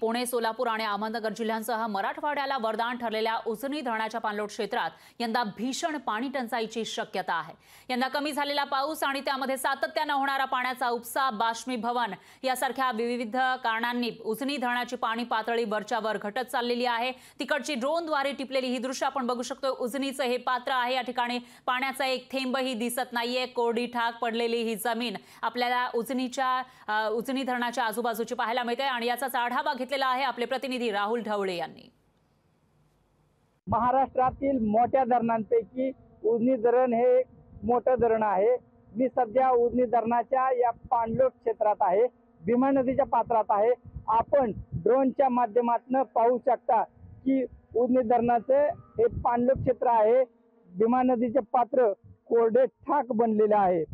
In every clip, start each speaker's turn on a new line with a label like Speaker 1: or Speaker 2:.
Speaker 1: पुणे, सोलापूर आणि अहमदनगर जिल्ह्यांसह मराठवाड्याला वरदान ठरलेल्या उजनी धरणाच्या पाणलोट क्षेत्रात यंदा भीषण पाणी टंचाईची शक्यता आहे। यंदा कमी झालेला पाऊस आणि त्यामध्ये सातत्याने होणारा पाण्याचा उपसा, बाष्पीभवन यासारख्या विविध कारणांनी उजनी धरणाची पाणी पातळी वरच्या वर घटत चाललेली आहे। तिकडची ड्रोनद्वारे टिपलेली ही दृश्य आपण बघू शकतो। उजनीचं हे पात्र आहे, या ठिकाणी पाण्याचा एक थेंबही दिसत नाहीये। कोरडी ठाक पडलेली ही जमीन आपल्याला उजनी धरणाच्या आजूबाजूची पाहायला मिळते आणि याचा आढावा घेतलेला आहे आपले प्रतिनिधी राहुल ढवळे यांनी।
Speaker 2: महाराष्ट्रातील मोठ्या धरणांपैकी उजनी धरण हे मोठं धरण आहे। मी सध्या उजनी धरणाच्या या पाणलोट क्षेत्रात आहे, भीमा नदीच्या पात्रात आहे। आपण ड्रोनच्या माध्यमातून पाहू शकता की उजनी धरणाचे हे पाणलोट क्षेत्र आहे। भीमा नदीचे पात्र कोरडे ठाक बनलेले आहे।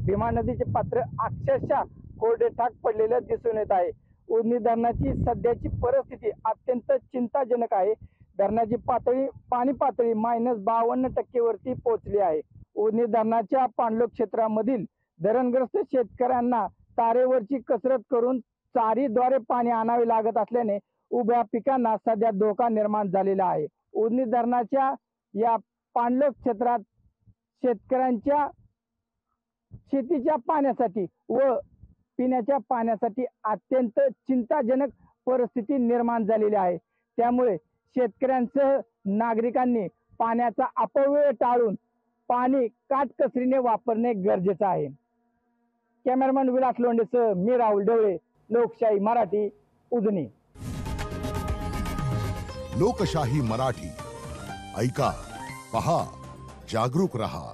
Speaker 2: भीमा नदीचे पात्र अक्षरशः कोरडे ठाक पडलेले दिसून येत आहे। उजनी धरणाची सध्याची परिस्थिती अत्यंत चिंताजनक आहे। धरणाची पाणी पातळी -52% वरती पोहोचली आहे। उजनी धरणाच्या पाणलोट क्षेत्रामधील धरणग्रस्त शेतकऱ्यांना तारेवरची कसरत करून चारीद्वारे पाणी आणावे लागत असल्याने उभ्या पिकांना सध्या धोका निर्माण झालेला आहे। उजनी धरणाच्या या पाणलोट क्षेत्रात शेतकऱ्यांच्या शेतीच्या पाण्यासाठी व पिण्याच्या पाण्यासाठी अत्यंत चिंताजनक परिस्थिती निर्माण झालेली आहे। त्यामुळे शेतकऱ्यांसह नागरिकांनी पाण्याचा अपव्यय टाळून पाणी काटकसरीने वापरणे गरजेचे आहे। कॅमेरामॅन विलास लोंढेसह मी राहुल ढवळे, लोकशाही मराठी, उजनी।
Speaker 3: लोकशाही मराठी, ऐका, पहा, जागरूक रहा।